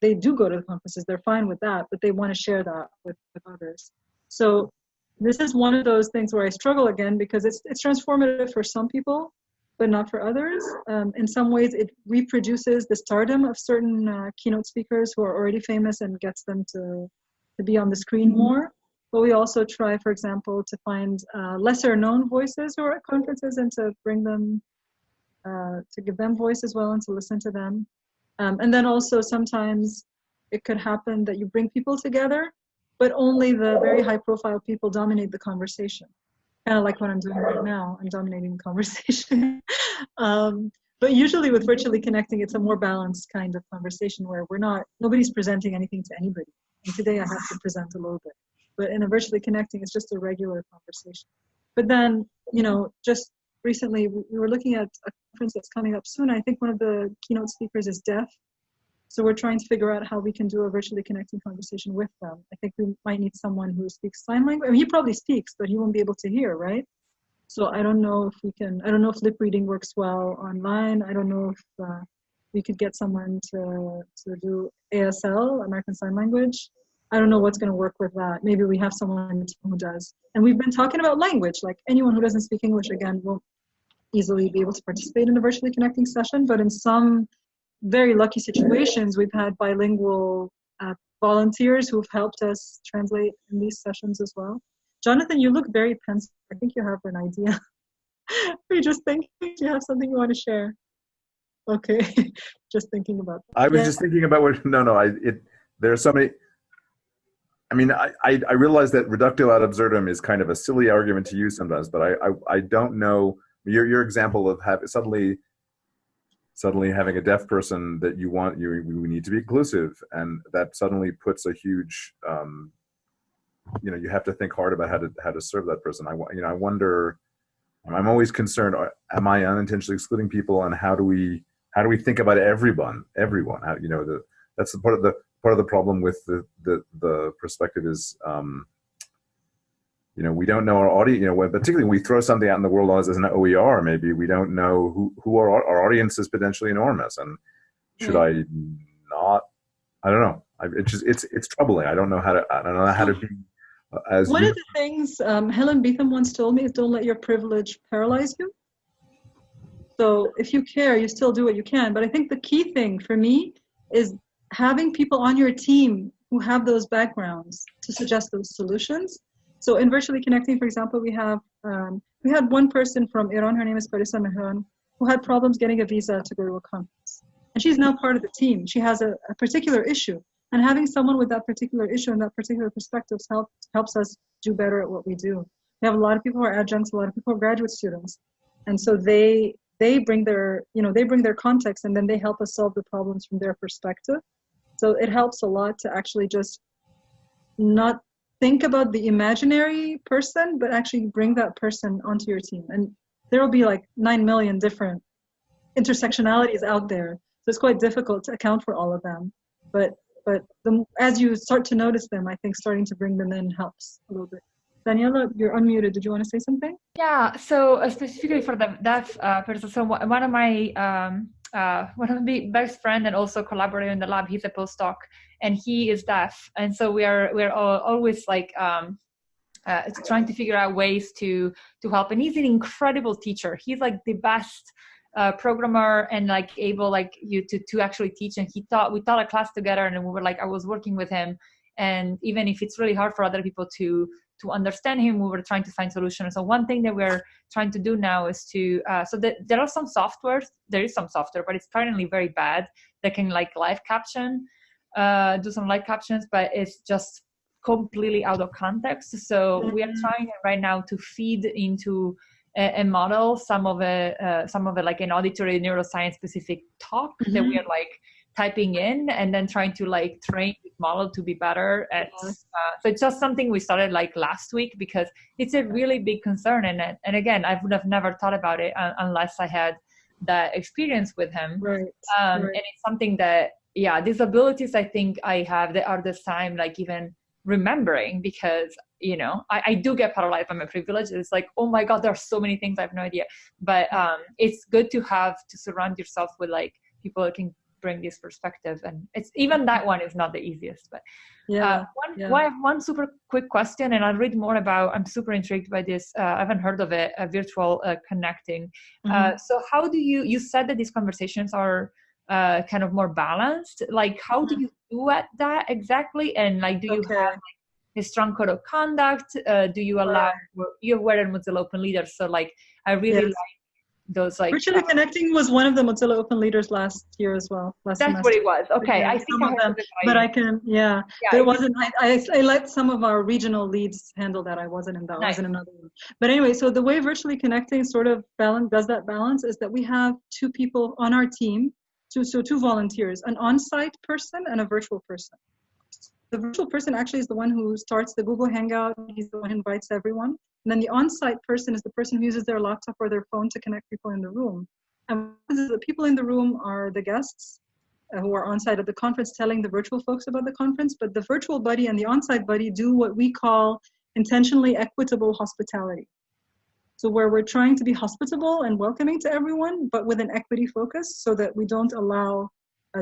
they do go to the conferences, they're fine with that, but they want to share that with others. So this is one of those things where I struggle again because it's transformative for some people, but not for others. In some ways, it reproduces the stardom of certain keynote speakers who are already famous and gets them to be on the screen more. But we also try, for example, to find lesser known voices who are at conferences and to bring them, to give them voice as well and to listen to them. And then also sometimes it could happen that you bring people together, but only the very high profile people dominate the conversation. Kind of like what I'm doing right now, I'm dominating the conversation. But usually with virtually connecting, it's a more balanced kind of conversation where nobody's presenting anything to anybody. And today I have to present a little bit. But in a virtually connecting, it's just a regular conversation. But then, just recently we were looking at a conference that's coming up soon. I think one of the keynote speakers is deaf. So we're trying to figure out how we can do a virtually connecting conversation with them. I think we might need someone who speaks sign language. I mean, he probably speaks, but he won't be able to hear, right? So I don't know if lip reading works well online. I don't know if we could get someone to do ASL, American Sign Language. I don't know what's going to work with that. Maybe we have someone who does. And we've been talking about language, like anyone who doesn't speak English, again, easily be able to participate in a virtually connecting session, but in some very lucky situations, we've had bilingual volunteers who've helped us translate in these sessions as well. Jonathan, you look very pensive. I think you have an idea. Are you just thinking? Do you have something you want to share? Okay, just thinking about that. I was just thinking about what, there are so many, I mean, I realize that reductio ad absurdum is kind of a silly argument to use sometimes, but I don't know, your example of suddenly having a deaf person that we need to be inclusive, and that suddenly puts a huge, you have to think hard about how to serve that person. I wonder, I'm always concerned, am I unintentionally excluding people, and how do we think about everyone? How, that's the part of the problem with the perspective is, we don't know our audience, particularly when we throw something out in the world as an OER, maybe we don't know who our audience is potentially enormous. And should I not, I don't know. It's troubling. I don't know how to be as one of the things Helen Beetham once told me is, don't let your privilege paralyze you. So if you care, you still do what you can. But I think the key thing for me is having people on your team who have those backgrounds to suggest those solutions. So in Virtually Connecting, for example, we had one person from Iran, her name is Patricia Hill Collins, who had problems getting a visa to go to a conference. And she's now part of the team. She has a particular issue. And having someone with that particular issue and that particular perspective helps us do better at what we do. We have a lot of people who are adjuncts, a lot of people who are graduate students. And so they bring their context, and then they help us solve the problems from their perspective. So it helps a lot to actually just not think about the imaginary person, but actually bring that person onto your team. And there will be like 9 million different intersectionalities out there. So it's quite difficult to account for all of them. But as you start to notice them, I think starting to bring them in helps a little bit. Daniela, you're unmuted. Did you want to say something? Yeah, so specifically for the deaf person, so one of my best friend and also collaborator in the lab, he's a postdoc, and he is deaf, and so we're always like trying to figure out ways to help. And he's an incredible teacher. He's like the best programmer and like able like you to actually teach. And we taught a class together, and we were like, I was working with him, and even if it's really hard for other people to understand him, we were trying to find solutions. So one thing that we're trying to do now is there are some softwares. There is some software, but it's currently very bad, that can like live caption, do some live captions, but it's just completely out of context. So we are trying right now to feed into a model some of it like an auditory neuroscience specific talk that we are like typing in, and then trying to like train the model to be better at. So it's just something we started like last week, because it's a really big concern. And again, I would have never thought about it unless I had that experience with him. Right. And it's something that, these abilities I think I have that are this time like even remembering, because I do get paralyzed by my privilege. It's like, oh my God, there are so many things I have no idea. But it's good to surround yourself with like people that can bring this perspective, and it's even that one is not the easiest. But I have one super quick question, and I'll read more about. I'm super intrigued by this. I haven't heard of it. Virtual connecting. So how do you said that these conversations are kind of more balanced? Like, how do you do that exactly? And like, do you have like a strong code of conduct? Do you allow? You were in Mozilla Open Leaders, so like I really like those like Virtually Connecting was one of the Mozilla Open Leaders last year as well. That's semester. What it was. Okay, I think some of them, but I can. But it wasn't. I let some of our regional leads handle that. I wasn't in that. I was in another one. But anyway, so the way Virtually Connecting sort of does that balance is that we have two people on our team, two volunteers, an on-site person and a virtual person. The virtual person actually is the one who starts the Google Hangout. He's the one who invites everyone. And then the on-site person is the person who uses their laptop or their phone to connect people in the room. And the people in the room are the guests who are on-site at the conference telling the virtual folks about the conference. But the virtual buddy and the on-site buddy do what we call intentionally equitable hospitality. So where we're trying to be hospitable and welcoming to everyone, but with an equity focus, so that we don't allow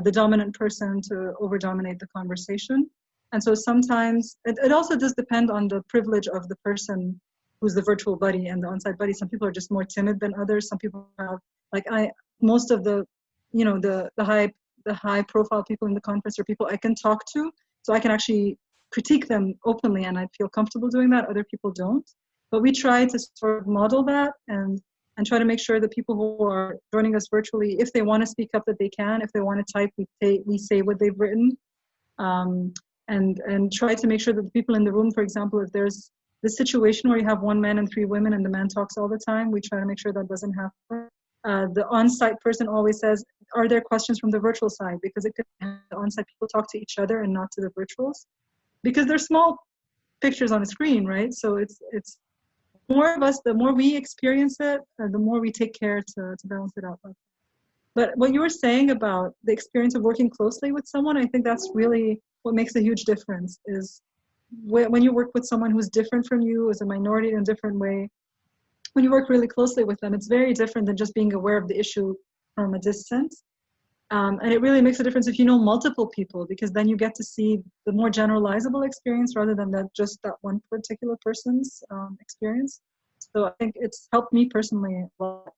the dominant person to over-dominate the conversation. And so sometimes, it also does depend on the privilege of the person who's the virtual buddy and the on-site buddy. Some people are just more timid than others. Some people have, like most of the, you know, the high profile people in the conference are people I can talk to, so I can actually critique them openly and I feel comfortable doing that. Other people don't. But we try to sort of model that and try to make sure that people who are joining us virtually, if they want to speak up, that they can. If they want to type, we say what they've written. And try to make sure that the people in the room, for example, if there's this situation where you have 1 man and 3 women and the man talks all the time, we try to make sure that doesn't happen. The on-site person always says, are there questions from the virtual side? Because it could have the on-site people talk to each other and not to the virtuals. Because they're small pictures on a screen, right? So it's more of us, the more we experience it, the more we take care to balance it out. But what you were saying about the experience of working closely with someone, I think that's really what makes a huge difference, is when you work with someone who's different from you, is a minority in a different way, when you work really closely with them, it's very different than just being aware of the issue from a distance. And it really makes a difference if you know multiple people, because then you get to see the more generalizable experience rather than just that one particular person's experience. So I think it's helped me personally a lot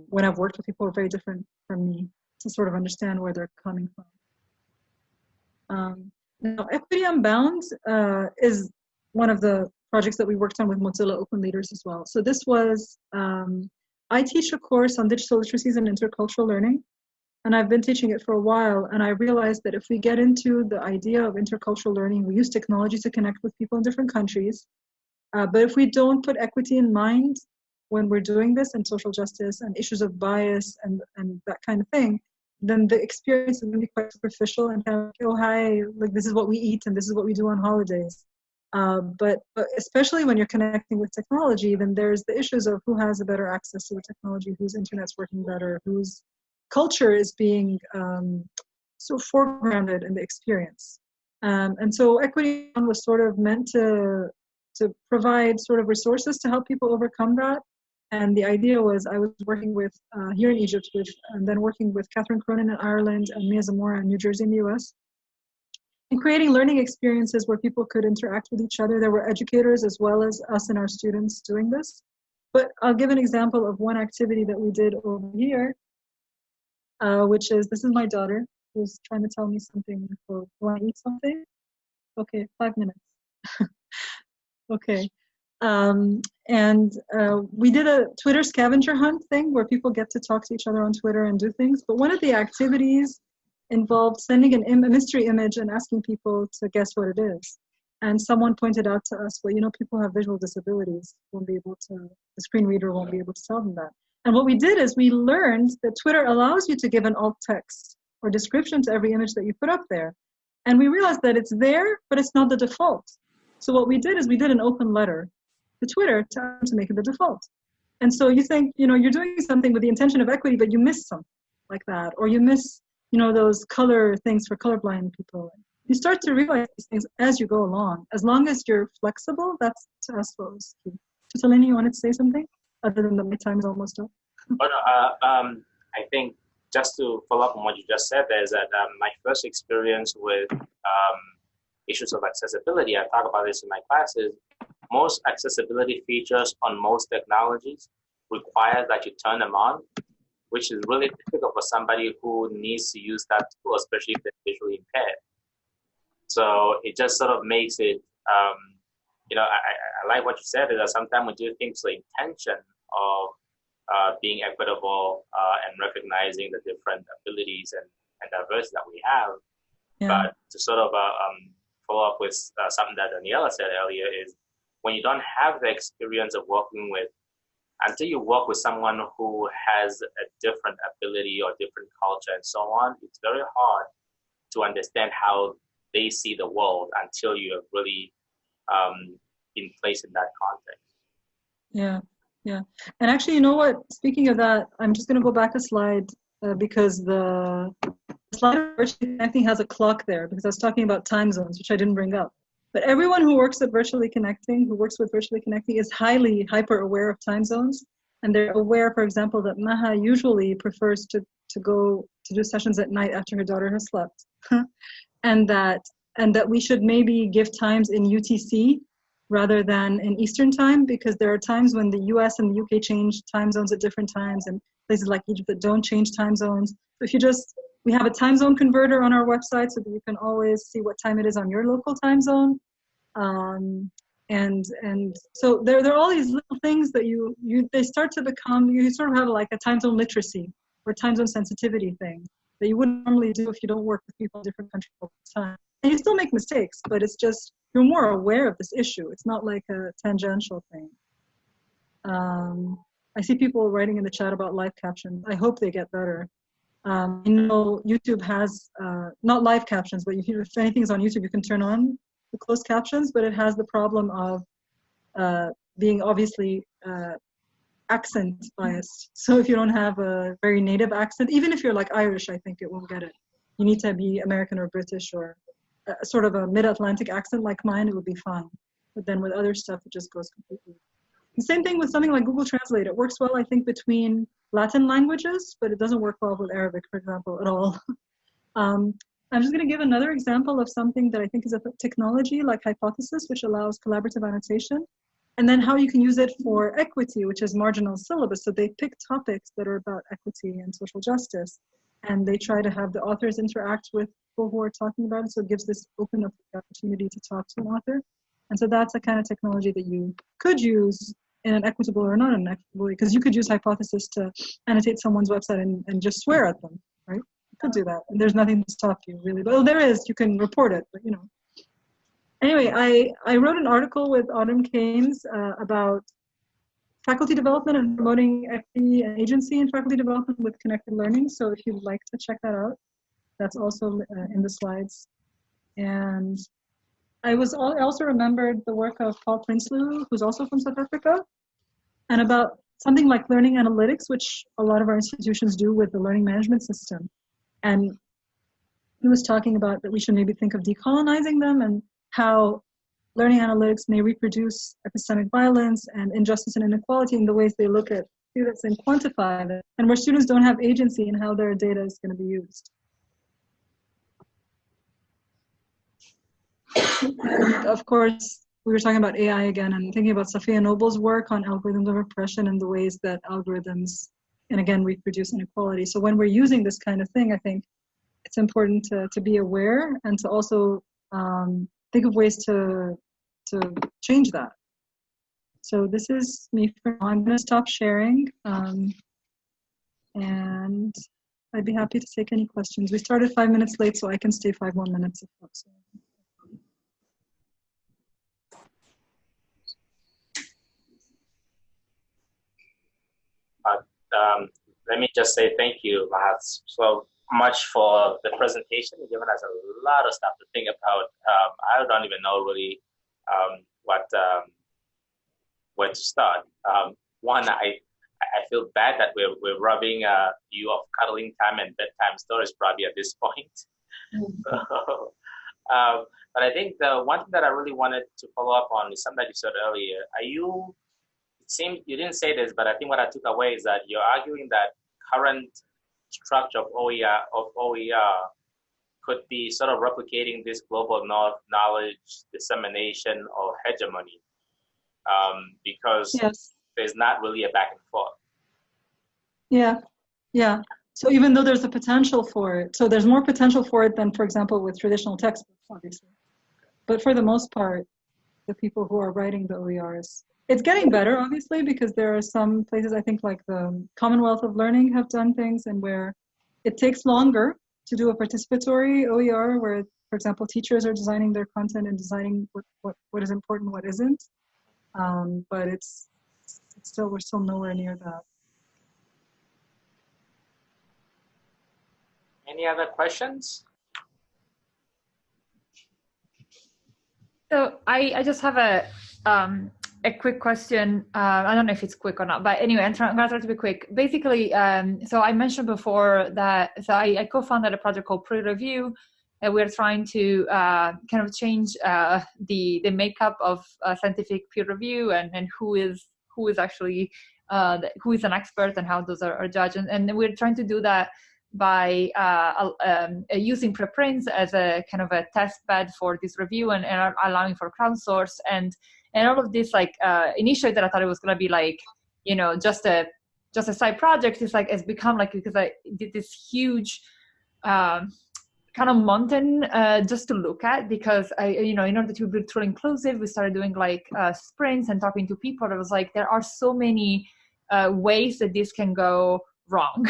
when I've worked with people who are very different from me, to sort of understand where they're coming from. Now, Equity Unbound is one of the projects that we worked on with Mozilla Open Leaders as well. So this was, I teach a course on digital literacies and intercultural learning, and I've been teaching it for a while, and I realized that if we get into the idea of intercultural learning, we use technology to connect with people in different countries, but if we don't put equity in mind when we're doing this, and social justice and issues of bias and that kind of thing, then the experience is going to be quite superficial and kind of, oh, hi, like this is what we eat and this is what we do on holidays. But especially when you're connecting with technology, then there's the issues of who has a better access to the technology, whose internet's working better, whose culture is being so foregrounded in the experience. And so Equity was sort of meant to provide sort of resources to help people overcome that. And the idea was, I was working with, here in Egypt, and then working with Catherine Cronin in Ireland and Mia Zamora in New Jersey in the US, and creating learning experiences where people could interact with each other. There were educators as well as us and our students doing this. But I'll give an example of one activity that we did over here, which is, this is my daughter who's trying to tell me something. Do I eat something? Okay, 5 minutes. Okay. We did a Twitter scavenger hunt thing where people get to talk to each other on Twitter and do things. But one of the activities involved sending a mystery image and asking people to guess what it is. And someone pointed out to us, well, you know, people have visual disabilities, the screen reader won't be able to tell them that. And what we did is we learned that Twitter allows you to give an alt text or description to every image that you put up there. And we realized that it's there, but it's not the default. So what we did is we did an open letter to Twitter to make it the default. And so you think, you know, you're doing something with the intention of equity, but you miss something like that, or you miss, you know, those color things for colorblind people. You start to realize these things as you go along. As long as you're flexible, that's to us what was key. Salini, you wanted to say something? Other than that my time is almost up. I think just to follow up on what you just said, is that my first experience with issues of accessibility, I talk about this in my classes, most accessibility features on most technologies require that you turn them on, which is really difficult for somebody who needs to use that tool, especially if they're visually impaired. So it just sort of makes it, you know, I like what you said, is that sometimes we do things with the intention of being equitable and recognizing the different abilities and diversity that we have. Yeah. But to sort of follow up with something that Daniela said earlier is, when you don't have the experience of working with, until you work with someone who has a different ability or different culture and so on, it's very hard to understand how they see the world until you have really been placed in that context. Yeah, yeah. And actually, you know what? Speaking of that, I'm just going to go back a slide because the slide of virtually connecting has a clock there, because I was talking about time zones, which I didn't bring up. But everyone who works with Virtually Connecting is highly hyper aware of time zones. And they're aware, for example, that Maha usually prefers to go to do sessions at night after her daughter has slept. and that we should maybe give times in UTC rather than in Eastern time, because there are times when the US and the UK change time zones at different times, and places like Egypt that don't change time zones. So if you just, we have a time zone converter on our website so that you can always see what time it is on your local time zone. And so there are all these little things that they start to become, you sort of have like a time zone literacy or time zone sensitivity thing that you wouldn't normally do if you don't work with people in different countries all the time. And you still make mistakes, but it's just, you're more aware of this issue. It's not like a tangential thing. I see people writing in the chat about live captions. I hope they get better. You know, YouTube has, not live captions, but if anything's on YouTube, you can turn on the closed captions, but it has the problem of being obviously accent biased. So if you don't have a very native accent, even if you're like Irish, I think it won't get it. You need to be American or British or sort of a mid-Atlantic accent like mine, it would be fine. But then with other stuff, it just goes completely. The same thing with something like Google Translate. It works well, I think, between Latin languages, but it doesn't work well with Arabic, for example, at all. I'm just going to give another example of something that I think is a technology like Hypothesis, which allows collaborative annotation, and then how you can use it for equity, which is marginal syllabus. So they pick topics that are about equity and social justice, and they try to have the authors interact with people who are talking about it, so it gives this open opportunity to talk to an author. And so that's a kind of technology that you could use in an equitable or not an equitable way, because you could use Hypothesis to annotate someone's website and just swear at them, right? You could do that, and there's nothing to stop you, really. But there is, you can report it, but you know. Anyway, I wrote an article with Autumn Keynes about faculty development and promoting equity and agency in faculty development with connected learning. So if you'd like to check that out, that's also in the slides. And I also remembered the work of Paul Prinsloo, who's also from South Africa, and about something like learning analytics, which a lot of our institutions do with the learning management system. And he was talking about that we should maybe think of decolonizing them and how learning analytics may reproduce epistemic violence and injustice and inequality in the ways they look at students and quantify it, and where students don't have agency in how their data is going to be used. And of course, we were talking about AI again and thinking about Safiya Noble's work on algorithms of oppression and the ways that algorithms, and again, reproduce inequality. So when we're using this kind of thing, I think it's important to be aware and to also think of ways to change that. So this is me for now. I'm going to stop sharing, and I'd be happy to take any questions. We started 5 minutes late, so I can stay 5 more minutes if folks want. Let me just say thank you, Maha, so much for the presentation. You've given us a lot of stuff to think about. I don't even know really where to start. One, I feel bad that we're robbing you of cuddling time and bedtime stories probably at this point. But I think the one thing that I really wanted to follow up on is something that you said earlier. It seems you didn't say this, but I think what I took away is that you're arguing that current structure of OER could be sort of replicating this global knowledge dissemination or hegemony, because yes, there's not really a back and forth. Yeah. So even though there's a potential for it, so there's more potential for it than, for example, with traditional textbooks, obviously. But for the most part, the people who are writing the OERs, it's getting better, obviously, because there are some places, I think, like the Commonwealth of Learning have done things, and where it takes longer to do a participatory OER, where, for example, teachers are designing their content and designing what is important, what isn't. But we're still nowhere near that. Any other questions? So I just have a quick question. I don't know if it's quick or not, but anyway, I'm gonna try to be quick. Basically, so I mentioned before that I co-founded a project called Pre-Review, and we're trying to kind of change the makeup of scientific peer review and who is actually who is an expert and how those are judged, and we're trying to do that by using preprints as a kind of a test bed for this review and allowing for crowdsource. And And all of this, like initially that I thought it was going to be like, you know, just a side project, it's become like, because I did this huge kind of mountain just to look at, because in order to be truly inclusive, we started doing like sprints and talking to people. I was like, there are so many ways that this can go wrong.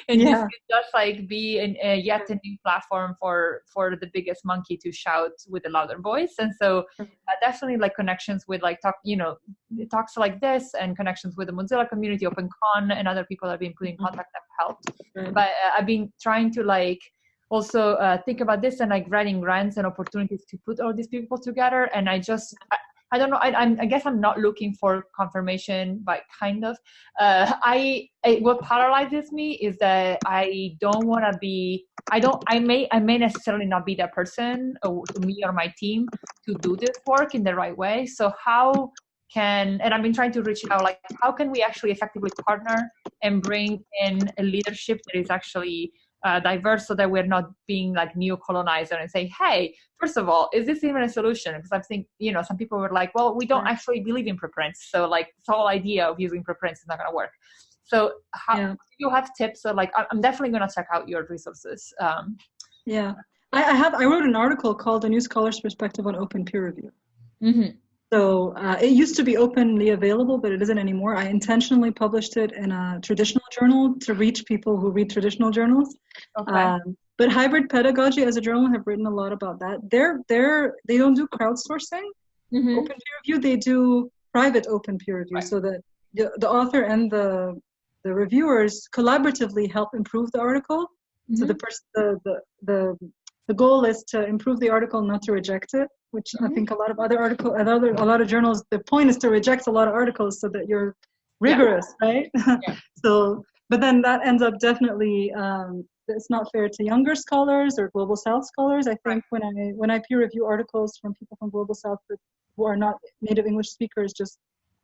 And this could just like be yet a new platform for the biggest monkey to shout with a louder voice. And so definitely like connections with like talks like this, and connections with the Mozilla community, OpenCon, and other people that have been put in contact have helped. But I've been trying to like also think about this and like writing grants and opportunities to put all these people together. And I don't know. I guess I'm not looking for confirmation, but kind of. What paralyzes me is that I don't want to be. I may necessarily not be that person, or me or my team, to do this work in the right way. So and I've been trying to reach out, like, how can we actually effectively partner and bring in a leadership that is actually diverse, so that we're not being like neo-colonizer and say, hey, first of all, is this even a solution? Because I think, some people were like, well, we don't actually believe in preprints. So like this whole idea of using preprints is not going to work. So do you have tips? So like, I'm definitely going to check out your resources. I wrote an article called A New Scholar's Perspective on Open Peer Review. Mm-hmm. So it used to be openly available, but it isn't anymore. I intentionally published it in a traditional journal to reach people who read traditional journals. Okay. But Hybrid Pedagogy as a journal have written a lot about that. They don't do crowdsourcing, open peer review. They do private open peer review, so that the author and the reviewers collaboratively help improve the article. So the goal is to improve the article, not to reject it, which I think a lot of journals, the point is to reject a lot of articles so that you're rigorous, right? So, but then that ends up definitely, it's not fair to younger scholars or Global South scholars. I think when I peer review articles from people from Global South who are not native English speakers, just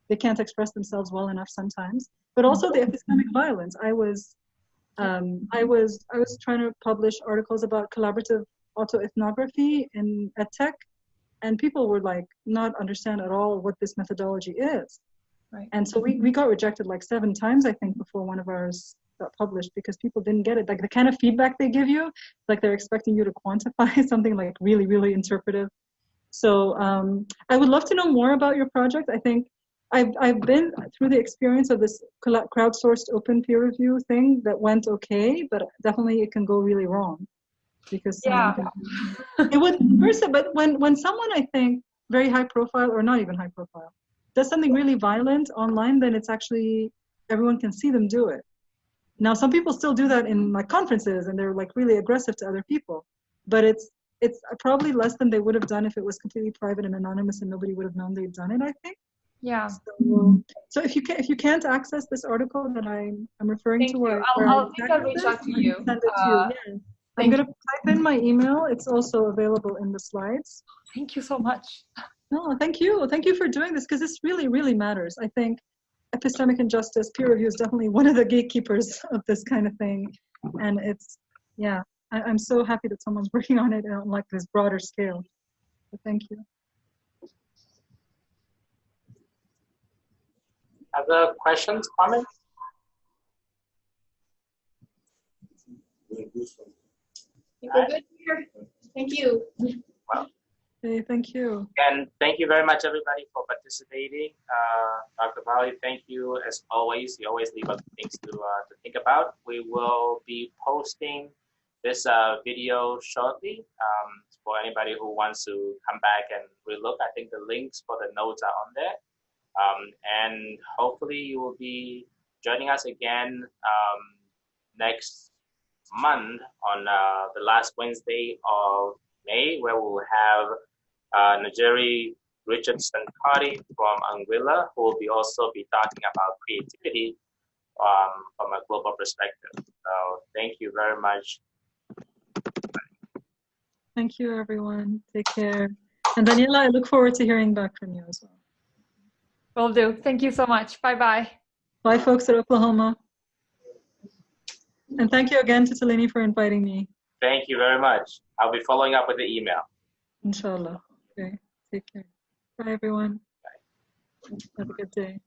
they can't express themselves well enough sometimes. But also the epistemic violence. I was trying to publish articles about collaborative autoethnography in EdTech, and people were like not understand at all what this methodology is. Right. And so we got rejected like 7 times, I think, before one of ours got published, because people didn't get it. Like the kind of feedback they give you, like they're expecting you to quantify something like really, really interpretive. So I would love to know more about your project. I think I've been through the experience of this crowdsourced open peer review thing that went okay, but definitely it can go really wrong, because it would first. But when someone, I think, very high profile or not even high profile, does something really violent online, then it's actually everyone can see them do it. Now some people still do that in like conferences, and they're like really aggressive to other people, but it's probably less than they would have done if it was completely private and anonymous and nobody would have known they'd done it, I think. Yeah. So if you can't access this article that I'm referring to, I'll reach out to you. Send it to you. I'm going to type in my email. It's also available in the slides. Thank you so much. No, thank you. Thank you for doing this, because this really, really matters. I think epistemic injustice, peer review is definitely one of the gatekeepers of this kind of thing. And I'm so happy that someone's working on it on like this broader scale. So thank you. Other questions, comments? We're good here. Thank you. Well, hey, thank you. And thank you very much, everybody, for participating. Dr. Bali, thank you as always. You always leave us things to think about. We will be posting this video shortly for anybody who wants to come back and relook. I think the links for the notes are on there. And hopefully you will be joining us again next month on the last Wednesday of May, where we'll have Najeri Richardson Carty from Anguilla, who will also be talking about creativity from a global perspective. So thank you very much. Thank you, everyone. Take care. And Daniela, I look forward to hearing back from you as well. Will do. Thank you so much. Bye-bye. Bye, folks at Oklahoma. And thank you again to Talini for inviting me. Thank you very much. I'll be following up with the email. Inshallah. Okay. Take care. Bye, everyone. Have a good day.